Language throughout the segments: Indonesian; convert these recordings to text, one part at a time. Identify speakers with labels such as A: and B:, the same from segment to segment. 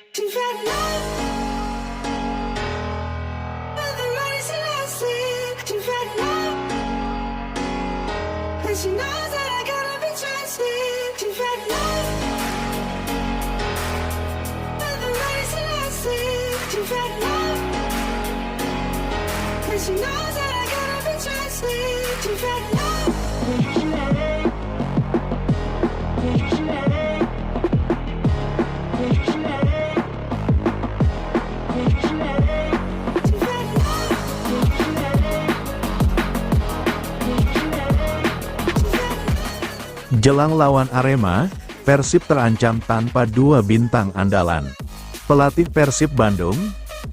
A: You've had love, but the money's lasting. You've had love, but she knows that I gotta be trusted. You've had love, but the money's lasting. You've had love, but she knows that I gotta be trusted. You've had love.
B: Jelang lawan Arema, Persib terancam tanpa dua bintang andalan. Pelatih Persib Bandung,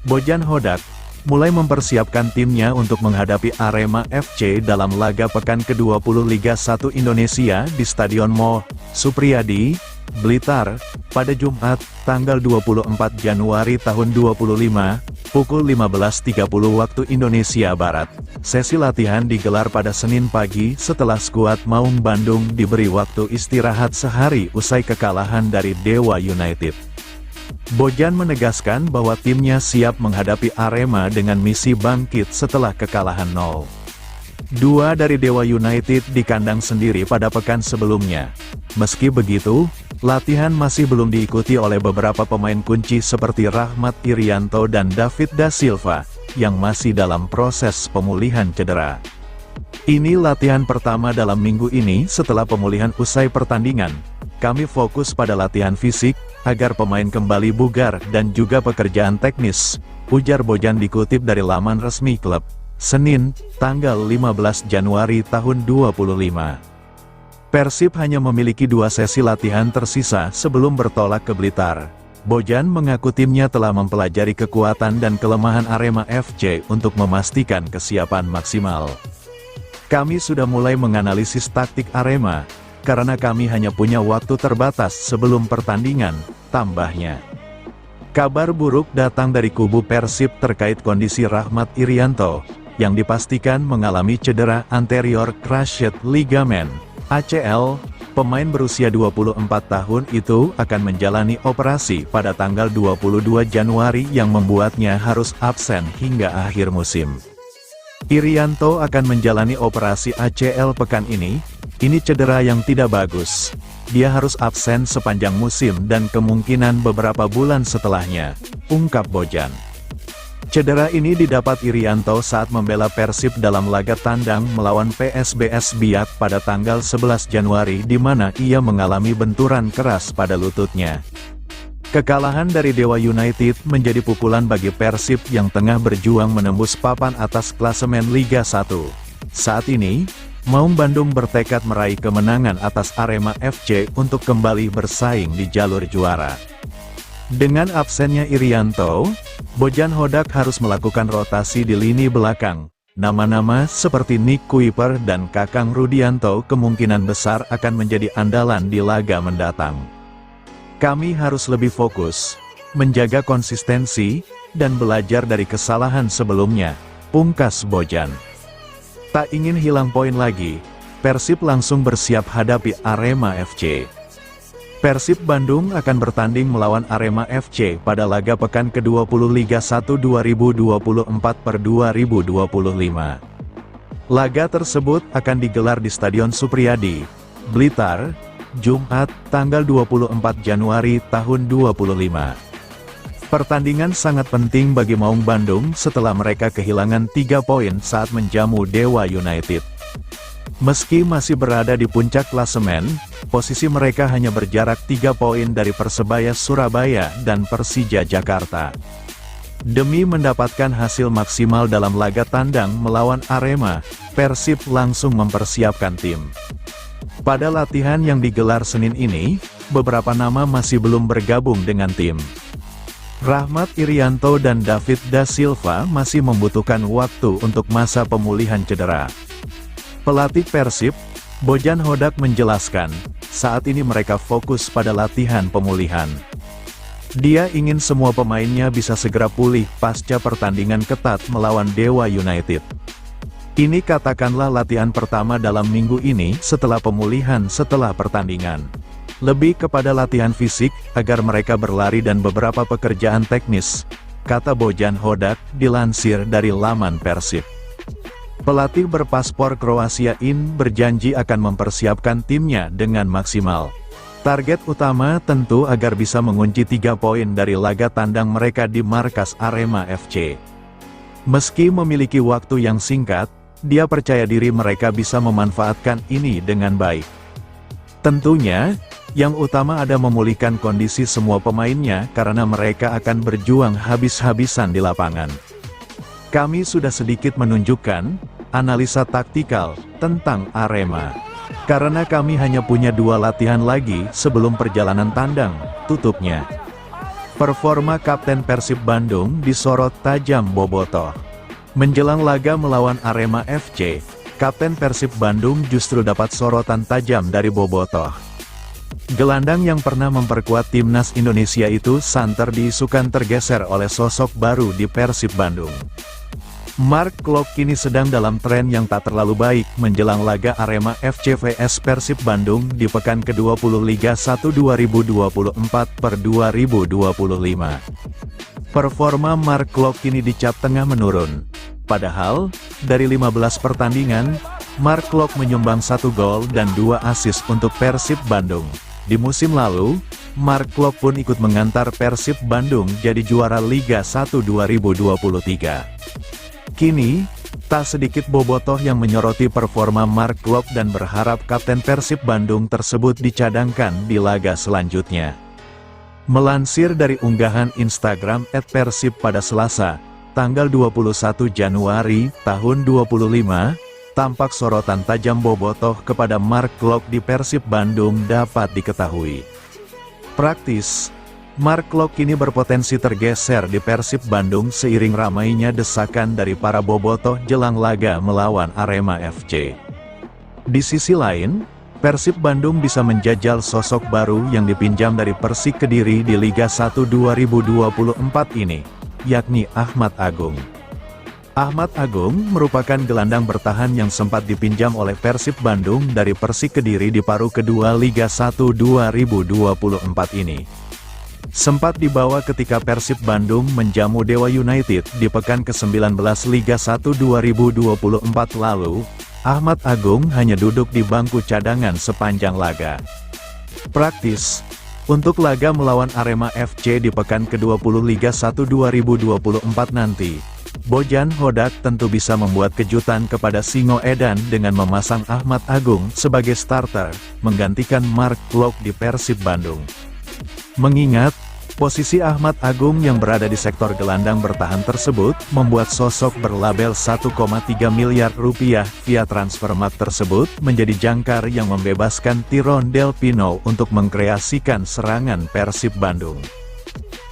B: Bojan Hodak, mulai mempersiapkan timnya untuk menghadapi Arema FC dalam laga pekan ke-20 Liga 1 Indonesia di Stadion Mo Supriyadi, Blitar, pada Jumat, tanggal 24 Januari tahun 2025, pukul 15.30 waktu Indonesia Barat. Sesi latihan digelar pada Senin pagi setelah skuad Maung Bandung diberi waktu istirahat sehari usai kekalahan dari Dewa United. Bojan menegaskan bahwa timnya siap menghadapi Arema dengan misi bangkit setelah kekalahan 0-2 dari Dewa United di kandang sendiri pada pekan sebelumnya. Meski begitu, latihan masih belum diikuti oleh beberapa pemain kunci seperti Rahmat Irianto dan David Da Silva, yang masih dalam proses pemulihan cedera. Ini latihan pertama dalam minggu ini setelah pemulihan usai pertandingan. Kami fokus pada latihan fisik, agar pemain kembali bugar dan juga pekerjaan teknis, ujar Bojan dikutip dari laman resmi klub, Senin, tanggal 15 Januari tahun 2025. Persib hanya memiliki 2 sesi latihan tersisa sebelum bertolak ke Blitar. Bojan mengaku timnya telah mempelajari kekuatan dan kelemahan Arema FC untuk memastikan kesiapan maksimal. Kami sudah mulai menganalisis taktik Arema, karena kami hanya punya waktu terbatas sebelum pertandingan, tambahnya. Kabar buruk datang dari kubu Persib terkait kondisi Rahmat Irianto, yang dipastikan mengalami cedera anterior cruciate ligament, ACL. Pemain berusia 24 tahun itu akan menjalani operasi pada tanggal 22 Januari yang membuatnya harus absen hingga akhir musim. Irianto akan menjalani operasi ACL pekan ini. Ini cedera yang tidak bagus. Dia harus absen sepanjang musim dan kemungkinan beberapa bulan setelahnya, ungkap Bojan. Cedera ini didapat Irianto saat membela Persib dalam laga tandang melawan PSBS Biak pada tanggal 11 Januari di mana ia mengalami benturan keras pada lututnya. Kekalahan dari Dewa United menjadi pukulan bagi Persib yang tengah berjuang menembus papan atas klasemen Liga 1. Saat ini, Maung Bandung bertekad meraih kemenangan atas Arema FC untuk kembali bersaing di jalur juara. Dengan absennya Irianto, Bojan Hodak harus melakukan rotasi di lini belakang. Nama-nama seperti Nick Kuiper dan Kakang Rudianto kemungkinan besar akan menjadi andalan di laga mendatang. Kami harus lebih fokus, menjaga konsistensi, dan belajar dari kesalahan sebelumnya, pungkas Bojan. Tak ingin hilang poin lagi, Persib langsung bersiap hadapi Arema FC. Persib Bandung akan bertanding melawan Arema FC pada laga pekan ke-20 Liga 1 2024/2025. Laga tersebut akan digelar di Stadion Supriyadi, Blitar, Jumat, tanggal 24 Januari tahun 2025. Pertandingan sangat penting bagi Maung Bandung setelah mereka kehilangan 3 poin saat menjamu Dewa United. Meski masih berada di puncak klasemen, posisi mereka hanya berjarak 3 poin dari Persebaya Surabaya dan Persija Jakarta. Demi mendapatkan hasil maksimal dalam laga tandang melawan Arema, Persib langsung mempersiapkan tim. Pada latihan yang digelar Senin ini, beberapa nama masih belum bergabung dengan tim. Rahmat Irianto dan David Da Silva masih membutuhkan waktu untuk masa pemulihan cedera. Pelatih Persib, Bojan Hodak menjelaskan, saat ini mereka fokus pada latihan pemulihan. Dia ingin semua pemainnya bisa segera pulih pasca pertandingan ketat melawan Dewa United. Ini katakanlah latihan pertama dalam minggu ini setelah pemulihan setelah pertandingan. Lebih kepada latihan fisik, agar mereka berlari dan beberapa pekerjaan teknis, kata Bojan Hodak, dilansir dari laman Persib. Pelatih berpaspor Kroasia ini berjanji akan mempersiapkan timnya dengan maksimal. Target utama tentu agar bisa mengunci 3 poin dari laga tandang mereka di markas Arema FC. Meski memiliki waktu yang singkat, dia percaya diri mereka bisa memanfaatkan ini dengan baik. Tentunya, yang utama ada memulihkan kondisi semua pemainnya karena mereka akan berjuang habis-habisan di lapangan. Kami sudah sedikit menunjukkan analisa taktikal tentang Arema. Karena kami hanya punya 2 latihan lagi sebelum perjalanan tandang, tutupnya. Performa Kapten Persib Bandung disorot tajam Bobotoh. Menjelang laga melawan Arema FC, Kapten Persib Bandung justru dapat sorotan tajam dari Bobotoh. Gelandang yang pernah memperkuat timnas Indonesia itu santer diisukan tergeser oleh sosok baru di Persib Bandung. Mark Klok kini sedang dalam tren yang tak terlalu baik menjelang laga Arema FC vs Persib Bandung di pekan ke-20 Liga 1 2024/2025. Performa Mark Klok kini dicap tengah menurun. Padahal, dari 15 pertandingan, Mark Klok menyumbang 1 gol dan 2 assist untuk Persib Bandung. Di musim lalu, Mark Klok pun ikut mengantar Persib Bandung jadi juara Liga 1 2023. Kini, tak sedikit bobotoh yang menyoroti performa Mark Klok dan berharap Kapten Persib Bandung tersebut dicadangkan di laga selanjutnya. Melansir dari unggahan Instagram @persib pada Selasa, tanggal 21 Januari tahun 2025, tampak sorotan tajam bobotoh kepada Mark Klok di Persib Bandung dapat diketahui. Praktis, Mark Klok kini berpotensi tergeser di Persib Bandung seiring ramainya desakan dari para bobotoh jelang laga melawan Arema FC. Di sisi lain, Persib Bandung bisa menjajal sosok baru yang dipinjam dari Persik Kediri di Liga 1 2024 ini, yakni Ahmad Agung. Ahmad Agung merupakan gelandang bertahan yang sempat dipinjam oleh Persib Bandung dari Persik Kediri di paruh kedua Liga 1 2024 ini. Sempat dibawa ketika Persib Bandung menjamu Dewa United di pekan ke-19 Liga 1 2024 lalu, Ahmad Agung hanya duduk di bangku cadangan sepanjang laga. Praktis, untuk laga melawan Arema FC di pekan ke-20 Liga 1 2024 nanti, Bojan Hodak tentu bisa membuat kejutan kepada Singo Edan dengan memasang Ahmad Agung sebagai starter, menggantikan Mark Klok di Persib Bandung. Mengingat, posisi Ahmad Agung yang berada di sektor gelandang bertahan tersebut, membuat sosok berlabel 1,3 miliar rupiah via Transfermarkt tersebut menjadi jangkar yang membebaskan Tyrone Del Pino untuk mengkreasikan serangan Persib Bandung.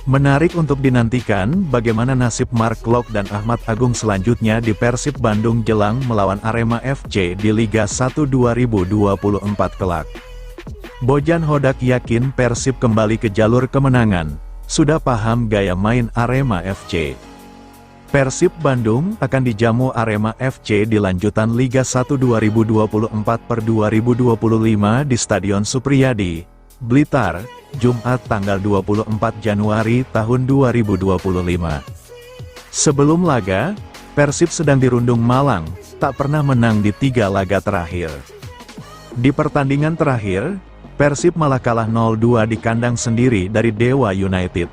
B: Menarik untuk dinantikan bagaimana nasib Mark Klok dan Ahmad Agung selanjutnya di Persib Bandung jelang melawan Arema FC di Liga 1 2024 kelak. Bojan Hodak yakin Persib kembali ke jalur kemenangan, sudah paham gaya main Arema FC. Persib Bandung akan dijamu Arema FC di lanjutan Liga 1 2024/2025 di Stadion Supriyadi, Blitar, Jumat tanggal 24 Januari tahun 2025. Sebelum laga, Persib sedang dirundung malang, tak pernah menang di 3 laga terakhir. Di pertandingan terakhir, Persib malah kalah 0-2 di kandang sendiri dari Dewa United.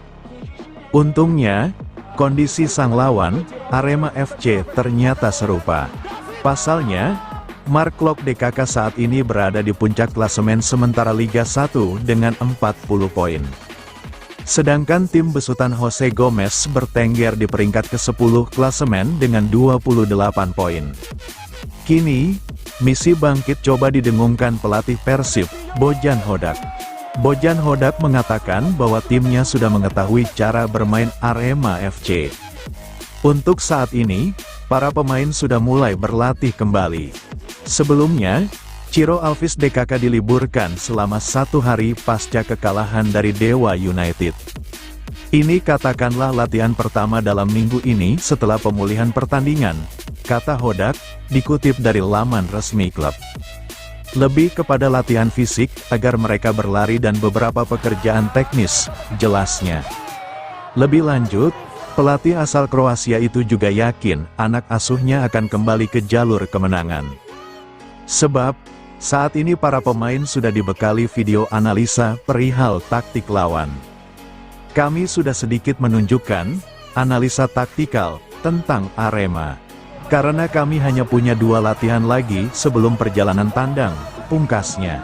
B: Untungnya, kondisi sang lawan, Arema FC ternyata serupa. Pasalnya, Mark Klok DKK saat ini berada di puncak klasemen sementara Liga 1 dengan 40 poin. Sedangkan tim besutan Jose Gomez bertengger di peringkat ke-10 klasemen dengan 28 poin. Kini, misi bangkit coba didengungkan pelatih Persib, Bojan Hodak. Bojan Hodak mengatakan bahwa timnya sudah mengetahui cara bermain Arema FC. Untuk saat ini, para pemain sudah mulai berlatih kembali. Sebelumnya, Ciro Alvis DKK diliburkan selama 1 hari pasca kekalahan dari Dewa United. Ini katakanlah latihan pertama dalam minggu ini setelah pemulihan pertandingan, kata Hodak, dikutip dari laman resmi klub. Lebih kepada latihan fisik, agar mereka berlari dan beberapa pekerjaan teknis, jelasnya. Lebih lanjut, pelatih asal Kroasia itu juga yakin, anak asuhnya akan kembali ke jalur kemenangan. Sebab, saat ini para pemain sudah dibekali video analisa perihal taktik lawan. Kami sudah sedikit menunjukkan analisa taktikal tentang Arema. Karena kami hanya punya 2 latihan lagi sebelum perjalanan tandang, pungkasnya.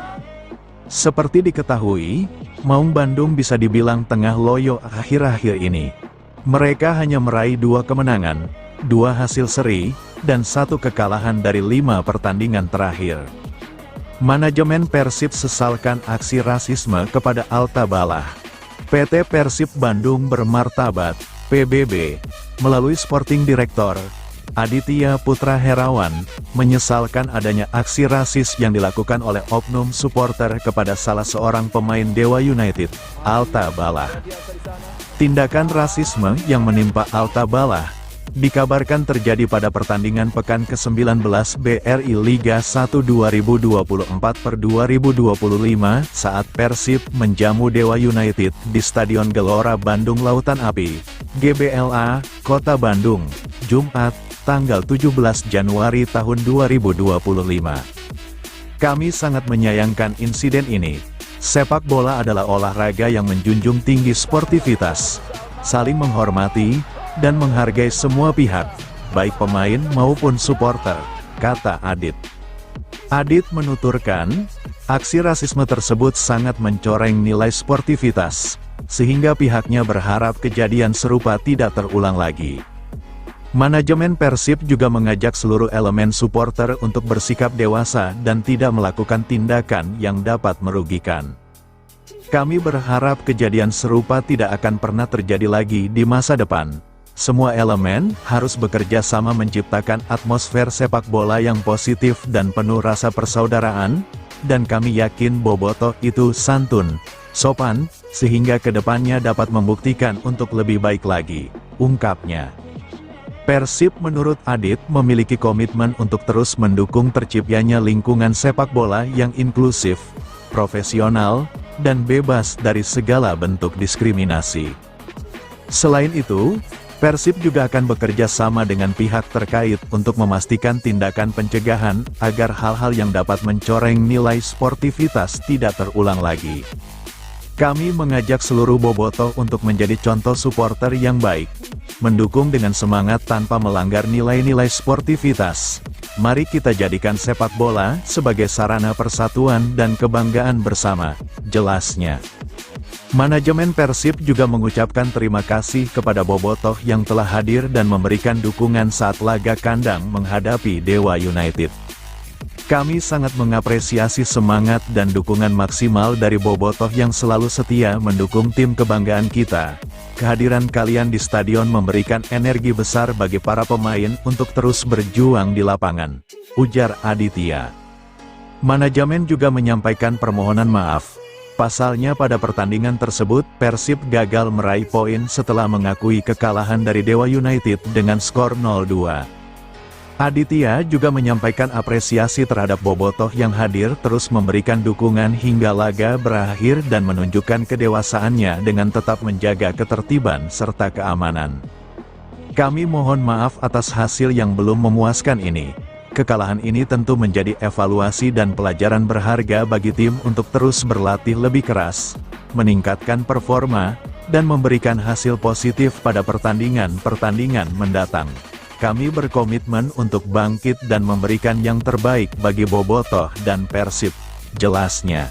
B: Seperti diketahui, Maung Bandung bisa dibilang tengah loyo akhir-akhir ini. Mereka hanya meraih 2 kemenangan, 2 hasil seri, dan 1 kekalahan dari 5 pertandingan terakhir. Manajemen Persib sesalkan aksi rasisme kepada Alta Balah. PT Persib Bandung Bermartabat, PBB, melalui Sporting Director, Aditya Putra Herawan, menyesalkan adanya aksi rasis yang dilakukan oleh oknum supporter kepada salah seorang pemain Dewa United, Alta Balah. Tindakan rasisme yang menimpa Alta Balah dikabarkan terjadi pada pertandingan pekan ke-19 BRI Liga 1 2024/2025 saat Persib menjamu Dewa United di Stadion Gelora Bandung Lautan Api, GBLA, Kota Bandung, Jumat, tanggal 17 Januari tahun 2025. Kami sangat menyayangkan insiden ini. Sepak bola adalah olahraga yang menjunjung tinggi sportivitas, saling menghormati, dan menghargai semua pihak, baik pemain maupun supporter, kata Adit. Adit menuturkan, aksi rasisme tersebut sangat mencoreng nilai sportivitas, sehingga pihaknya berharap kejadian serupa tidak terulang lagi. Manajemen Persib juga mengajak seluruh elemen supporter untuk bersikap dewasa dan tidak melakukan tindakan yang dapat merugikan. Kami berharap kejadian serupa tidak akan pernah terjadi lagi di masa depan. Semua elemen harus bekerja sama menciptakan atmosfer sepak bola yang positif dan penuh rasa persaudaraan, dan kami yakin Bobotoh itu santun, sopan, sehingga kedepannya dapat membuktikan untuk lebih baik lagi, ungkapnya. Persib menurut Adit memiliki komitmen untuk terus mendukung terciptanya lingkungan sepak bola yang inklusif, profesional, dan bebas dari segala bentuk diskriminasi. Selain itu, Persib juga akan bekerja sama dengan pihak terkait untuk memastikan tindakan pencegahan agar hal-hal yang dapat mencoreng nilai sportivitas tidak terulang lagi. Kami mengajak seluruh bobotoh untuk menjadi contoh supporter yang baik, mendukung dengan semangat tanpa melanggar nilai-nilai sportivitas. Mari kita jadikan sepak bola sebagai sarana persatuan dan kebanggaan bersama, jelasnya. Manajemen Persib juga mengucapkan terima kasih kepada bobotoh yang telah hadir dan memberikan dukungan saat laga kandang menghadapi Dewa United. Kami sangat mengapresiasi semangat dan dukungan maksimal dari bobotoh yang selalu setia mendukung tim kebanggaan kita. Kehadiran kalian di stadion memberikan energi besar bagi para pemain untuk terus berjuang di lapangan, ujar Aditya. Manajemen juga menyampaikan permohonan maaf. Pasalnya pada pertandingan tersebut, Persib gagal meraih poin setelah mengakui kekalahan dari Dewa United dengan skor 0-2. Aditya juga menyampaikan apresiasi terhadap bobotoh yang hadir terus memberikan dukungan hingga laga berakhir dan menunjukkan kedewasaannya dengan tetap menjaga ketertiban serta keamanan. Kami mohon maaf atas hasil yang belum memuaskan ini. Kekalahan ini tentu menjadi evaluasi dan pelajaran berharga bagi tim untuk terus berlatih lebih keras, meningkatkan performa, dan memberikan hasil positif pada pertandingan-pertandingan mendatang. Kami berkomitmen untuk bangkit dan memberikan yang terbaik bagi bobotoh dan Persib, jelasnya.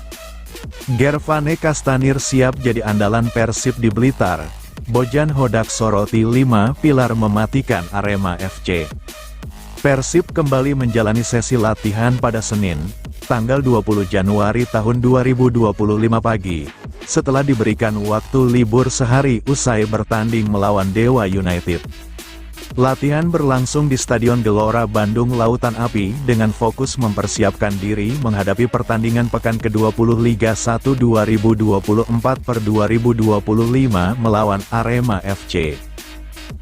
B: Gervane Kastanir siap jadi andalan Persib di Blitar. Bojan Hodak soroti 5 pilar mematikan Arema FC. Persib kembali menjalani sesi latihan pada Senin, tanggal 20 Januari tahun 2025 pagi, setelah diberikan waktu libur sehari usai bertanding melawan Dewa United. Latihan berlangsung di Stadion Gelora Bandung Lautan Api dengan fokus mempersiapkan diri menghadapi pertandingan pekan ke-20 Liga 1 2024/2025 melawan Arema FC.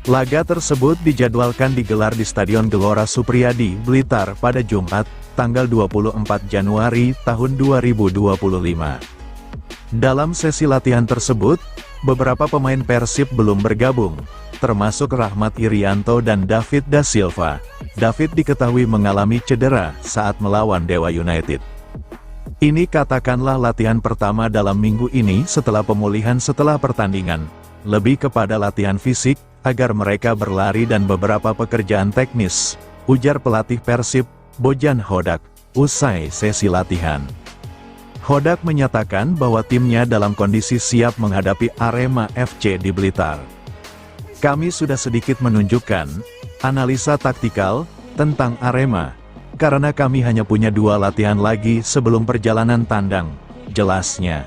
B: Laga tersebut dijadwalkan digelar di Stadion Gelora Supriyadi, Blitar pada Jumat, tanggal 24 Januari tahun 2025. Dalam sesi latihan tersebut, beberapa pemain Persib belum bergabung, termasuk Rahmat Irianto dan David da Silva. David diketahui mengalami cedera saat melawan Dewa United. Ini katakanlah latihan pertama dalam minggu ini setelah pemulihan setelah pertandingan, lebih kepada latihan fisik, agar mereka berlari dan beberapa pekerjaan teknis, ujar pelatih Persib, Bojan Hodak, usai sesi latihan. Hodak menyatakan bahwa timnya dalam kondisi siap menghadapi Arema FC di Blitar. Kami sudah sedikit menunjukkan analisa taktikal tentang Arema, karena kami hanya punya 2 latihan lagi sebelum perjalanan tandang, jelasnya.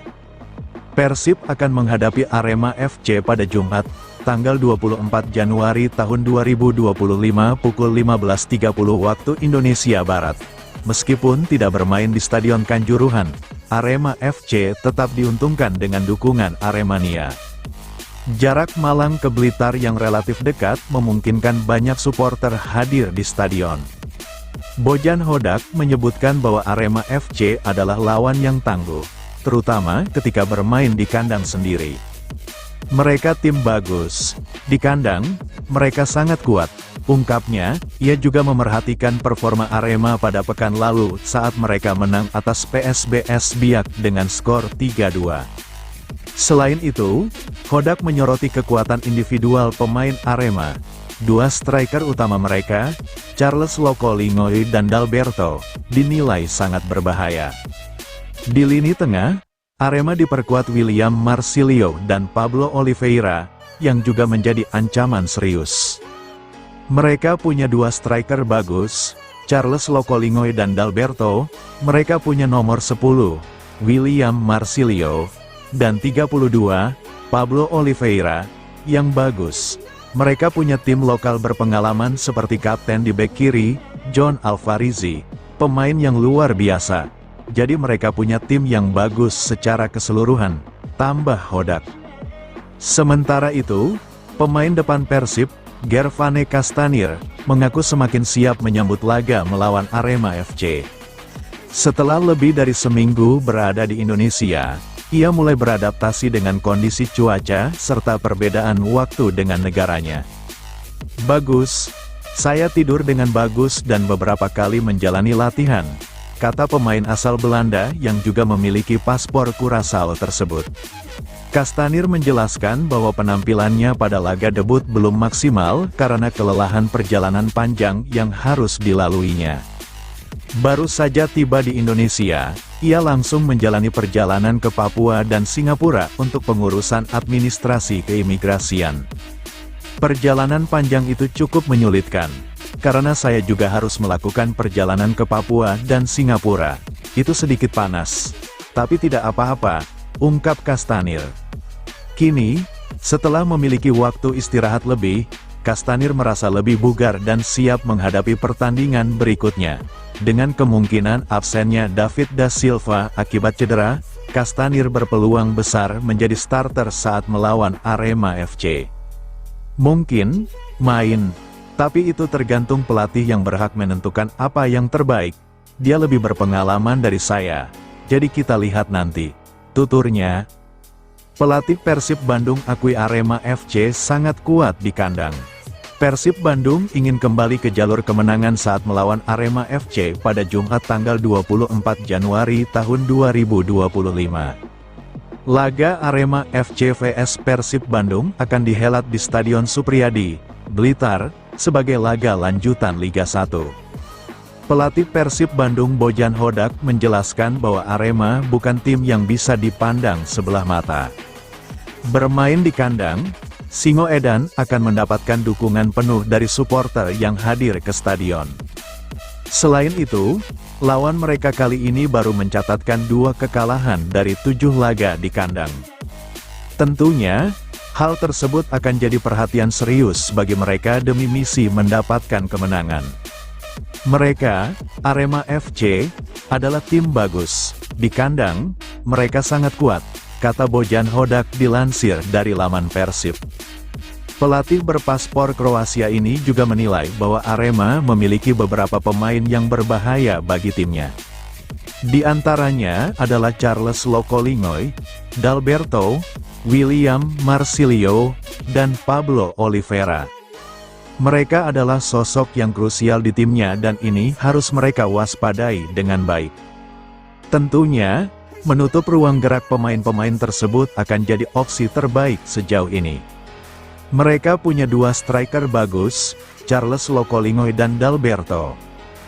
B: Persib akan menghadapi Arema FC pada Jumat, tanggal 24 Januari tahun 2025 pukul 15.30 waktu Indonesia Barat. Meskipun tidak bermain di Stadion Kanjuruhan, Arema FC tetap diuntungkan dengan dukungan Aremania. Jarak Malang ke Blitar yang relatif dekat memungkinkan banyak supporter hadir di stadion. Bojan Hodak menyebutkan bahwa Arema FC adalah lawan yang tangguh, terutama ketika bermain di kandang sendiri. Mereka tim bagus. Di kandang, mereka sangat kuat, ungkapnya. Ia juga memerhatikan performa Arema pada pekan lalu saat mereka menang atas PSBS Biak dengan skor 3-2. Selain itu, Hodak menyoroti kekuatan individual pemain Arema. 2 striker utama mereka, Charles Lokolingoy dan Dalberto, dinilai sangat berbahaya. Di lini tengah, Arema diperkuat William Marsilio dan Pablo Oliveira, yang juga menjadi ancaman serius. Mereka punya 2 striker bagus, Charles Lokolingoy dan Dalberto. Mereka punya nomor 10, William Marsilio, dan 32, Pablo Oliveira, yang bagus. Mereka punya tim lokal berpengalaman seperti kapten di bek kiri, John Alvarizi, pemain yang luar biasa. Jadi mereka punya tim yang bagus secara keseluruhan, tambah Hodak. Sementara itu, pemain depan Persib, Gervane Castanir, mengaku semakin siap menyambut laga melawan Arema FC. Setelah lebih dari seminggu berada di Indonesia, ia mulai beradaptasi dengan kondisi cuaca serta perbedaan waktu dengan negaranya. Bagus, saya tidur dengan bagus dan beberapa kali menjalani latihan, kata pemain asal Belanda yang juga memiliki paspor Curaçao tersebut. Castanir menjelaskan bahwa penampilannya pada laga debut belum maksimal karena kelelahan perjalanan panjang yang harus dilaluinya. Baru saja tiba di Indonesia, ia langsung menjalani perjalanan ke Papua dan Singapura untuk pengurusan administrasi keimigrasian. Perjalanan panjang itu cukup menyulitkan, karena saya juga harus melakukan perjalanan ke Papua dan Singapura. Itu sedikit panas, tapi tidak apa-apa, ungkap Castanir. Kini, setelah memiliki waktu istirahat lebih, Castanir merasa lebih bugar dan siap menghadapi pertandingan berikutnya. Dengan kemungkinan absennya David da Silva akibat cedera, Castanir berpeluang besar menjadi starter saat melawan Arema FC. Mungkin main, tapi itu tergantung pelatih yang berhak menentukan apa yang terbaik. Dia lebih berpengalaman dari saya, jadi kita lihat nanti, tuturnya. Pelatih Persib Bandung akui Arema FC sangat kuat di kandang. Persib Bandung ingin kembali ke jalur kemenangan saat melawan Arema FC pada Jumat tanggal 24 Januari tahun 2025. Laga Arema FC vs Persib Bandung akan dihelat di Stadion Supriyadi, Blitar, sebagai laga lanjutan Liga 1. Pelatih Persib Bandung Bojan Hodak menjelaskan bahwa Arema bukan tim yang bisa dipandang sebelah mata. Bermain di kandang, Singoedan akan mendapatkan dukungan penuh dari supporter yang hadir ke stadion. Selain itu, lawan mereka kali ini baru mencatatkan 2 kekalahan dari 7 laga di kandang. Tentunya, hal tersebut akan jadi perhatian serius bagi mereka demi misi mendapatkan kemenangan. Mereka, Arema FC, adalah tim bagus. Di kandang, mereka sangat kuat, kata Bojan Hodak dilansir dari laman Persib. Pelatih berpaspor Kroasia ini juga menilai bahwa Arema memiliki beberapa pemain yang berbahaya bagi timnya. Di antaranya adalah Charles Lokolingoy, Dalberto, William Marsilio, dan Pablo Oliveira. Mereka adalah sosok yang krusial di timnya dan ini harus mereka waspadai dengan baik. Tentunya, menutup ruang gerak pemain-pemain tersebut akan jadi opsi terbaik sejauh ini. Mereka punya dua striker bagus, Charles Lokolingoy dan Dalberto.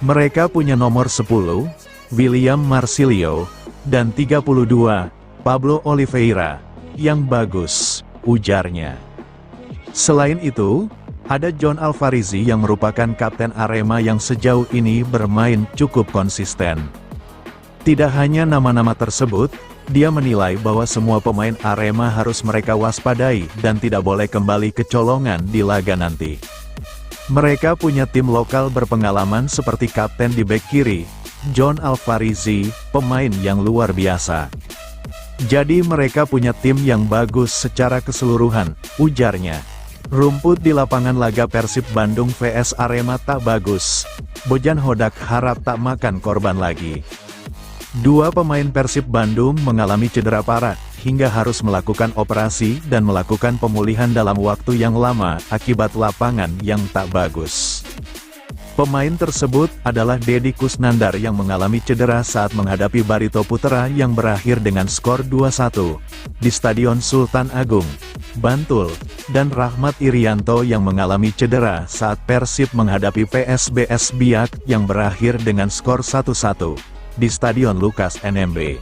B: Mereka punya nomor 10, William Marsilio, dan 32, Pablo Oliveira, yang bagus, ujarnya. Selain itu, ada John Alvarizi yang merupakan kapten Arema yang sejauh ini bermain cukup konsisten. Tidak hanya nama-nama tersebut, dia menilai bahwa semua pemain Arema harus mereka waspadai dan tidak boleh kembali kecolongan di laga nanti. Mereka punya tim lokal berpengalaman seperti kapten di bek kiri, John Alvarizi, pemain yang luar biasa. Jadi mereka punya tim yang bagus secara keseluruhan, ujarnya. Rumput di lapangan laga Persib Bandung vs Arema tak bagus. Bojan Hodak harap tak makan korban lagi. Dua pemain Persib Bandung mengalami cedera parah, hingga harus melakukan operasi dan melakukan pemulihan dalam waktu yang lama akibat lapangan yang tak bagus. Pemain tersebut adalah Deddy Kusnandar yang mengalami cedera saat menghadapi Barito Putra yang berakhir dengan skor 2-1 di Stadion Sultan Agung, Bantul, dan Rahmat Irianto yang mengalami cedera saat Persib menghadapi PSBS Biak yang berakhir dengan skor 1-1 di Stadion Lukas NMB.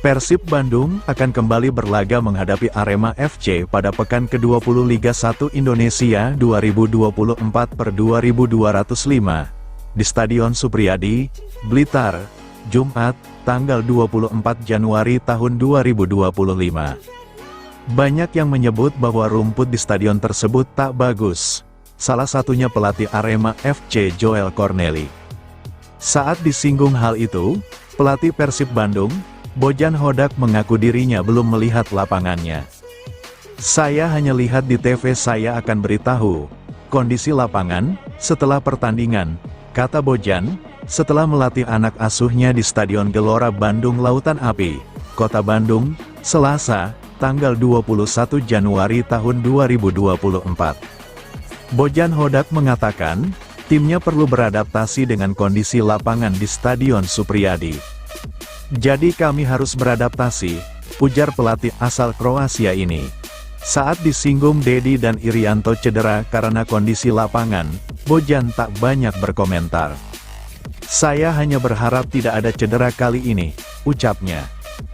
B: Persib Bandung akan kembali berlaga menghadapi Arema FC pada pekan ke-20 Liga 1 Indonesia 2024/2205 di Stadion Supriyadi, Blitar, Jumat, tanggal 24 Januari tahun 2025. Banyak yang menyebut bahwa rumput di stadion tersebut tak bagus. Salah satunya pelatih Arema FC Joel Corneli. Saat disinggung hal itu, pelatih Persib Bandung, Bojan Hodak mengaku dirinya belum melihat lapangannya. Saya hanya lihat di TV, saya akan beritahu kondisi lapangan setelah pertandingan, kata Bojan, setelah melatih anak asuhnya di Stadion Gelora Bandung Lautan Api, Kota Bandung, Selasa, tanggal 21 Januari tahun 2024. Bojan Hodak mengatakan, timnya perlu beradaptasi dengan kondisi lapangan di Stadion Supriyadi. Jadi kami harus beradaptasi, ujar pelatih asal Kroasia ini. Saat disinggung Deddy dan Irianto cedera karena kondisi lapangan, Bojan tak banyak berkomentar. Saya hanya berharap tidak ada cedera kali ini, ucapnya.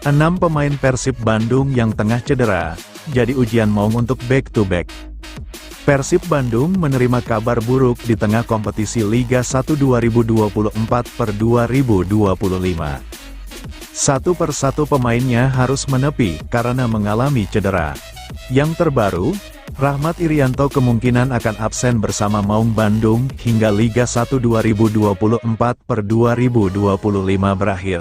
B: 6 pemain Persib Bandung yang tengah cedera, jadi ujian maung untuk back-to-back. Persib Bandung menerima kabar buruk di tengah kompetisi Liga 1 2024/2025. Satu persatu pemainnya harus menepi karena mengalami cedera. Yang terbaru, Rahmat Irianto kemungkinan akan absen bersama Maung Bandung hingga Liga 1 2024/2025 berakhir.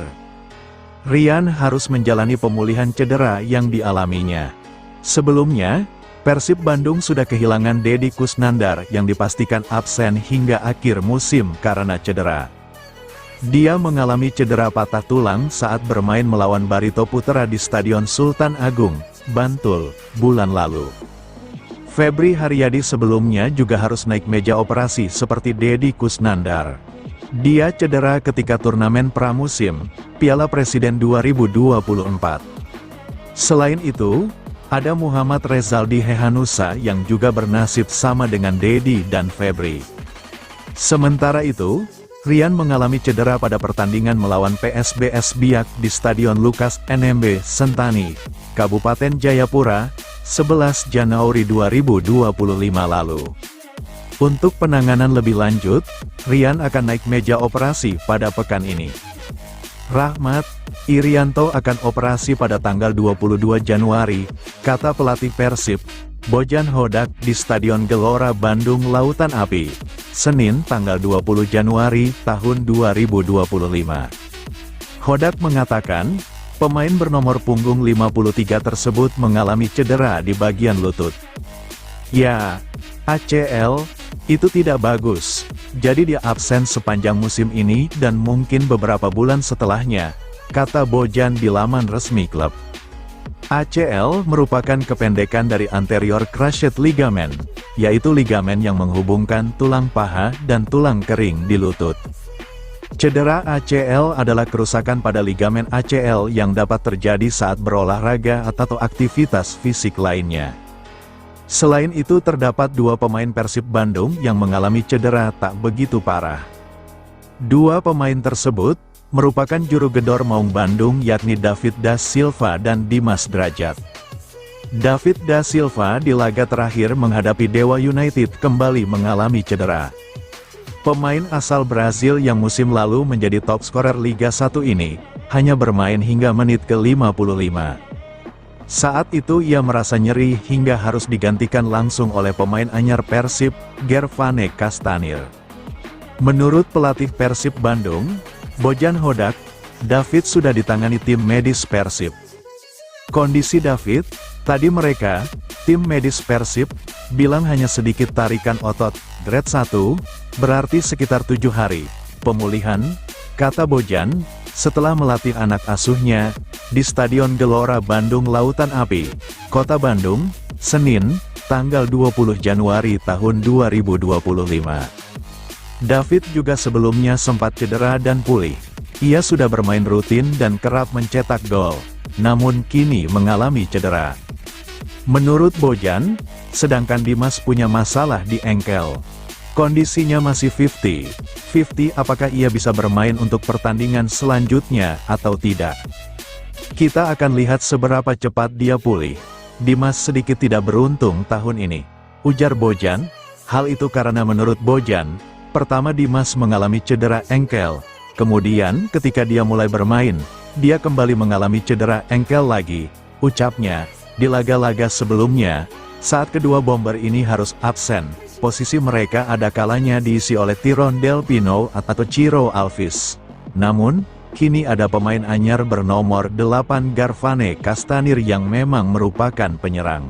B: Rian harus menjalani pemulihan cedera yang dialaminya. Sebelumnya, Persib Bandung sudah kehilangan Deddy Kusnandar yang dipastikan absen hingga akhir musim karena cedera. Dia mengalami cedera patah tulang saat bermain melawan Barito Putra di Stadion Sultan Agung, Bantul, bulan lalu. Febri Haryadi sebelumnya juga harus naik meja operasi seperti Deddy Kusnandar. Dia cedera ketika turnamen pramusim, Piala Presiden 2024. Selain itu, ada Muhammad Rezaldi Hehanusa yang juga bernasib sama dengan Deddy dan Febri. Sementara itu, Rian mengalami cedera pada pertandingan melawan PSBS Biak di Stadion Lukas NMB Sentani, Kabupaten Jayapura, 11 Januari 2025 lalu. Untuk penanganan lebih lanjut, Rian akan naik meja operasi pada pekan ini. Rahmat Irianto akan operasi pada tanggal 22 Januari, kata pelatih Persib, Bojan Hodak di Stadion Gelora Bandung Lautan Api, Senin tanggal 20 Januari tahun 2025. Hodak mengatakan, pemain bernomor punggung 53 tersebut mengalami cedera di bagian lutut. Ya, ACL, itu tidak bagus. Jadi dia absen sepanjang musim ini dan mungkin beberapa bulan setelahnya, kata Bojan di laman resmi klub. ACL merupakan kependekan dari anterior cruciate ligament, yaitu ligamen yang menghubungkan tulang paha dan tulang kering di lutut. Cedera ACL adalah kerusakan pada ligamen ACL yang dapat terjadi saat berolahraga atau aktivitas fisik lainnya. Selain itu terdapat 2 pemain Persib Bandung yang mengalami cedera tak begitu parah. 2 pemain tersebut merupakan juru gedor Maung Bandung yakni David Da Silva dan Dimas Drajat. David Da Silva di laga terakhir menghadapi Dewa United kembali mengalami cedera. Pemain asal Brazil yang musim lalu menjadi top skorer Liga 1 ini, hanya bermain hingga menit ke-55. Saat itu ia merasa nyeri hingga harus digantikan langsung oleh pemain anyar Persib, Gervane Castanir. Menurut pelatih Persib Bandung, Bojan Hodak, David sudah ditangani tim medis Persib. Kondisi David, tadi mereka, tim medis Persib, bilang hanya sedikit tarikan otot, grade 1, berarti sekitar 7 hari. Pemulihan, kata Bojan, setelah melatih anak asuhnya, di Stadion Gelora Bandung Lautan Api, Kota Bandung, Senin, tanggal 20 Januari tahun 2025. David juga sebelumnya sempat cedera dan pulih. Ia sudah bermain rutin dan kerap mencetak gol, namun kini mengalami cedera. Menurut Bojan, sedangkan Dimas punya masalah di engkel. Kondisinya masih 50-50 apakah ia bisa bermain untuk pertandingan selanjutnya atau tidak. Kita akan lihat seberapa cepat dia pulih. Dimas sedikit tidak beruntung tahun ini, ujar Bojan. Hal itu karena menurut Bojan, pertama Dimas mengalami cedera engkel, kemudian ketika dia mulai bermain, dia kembali mengalami cedera engkel lagi, ucapnya. Di laga-laga sebelumnya, saat kedua bomber ini harus absen, posisi mereka ada kalanya diisi oleh Tyrone Del Pino atau Ciro Alves. Namun, kini ada pemain anyar bernomor 8 Gervane Castanir yang memang merupakan penyerang.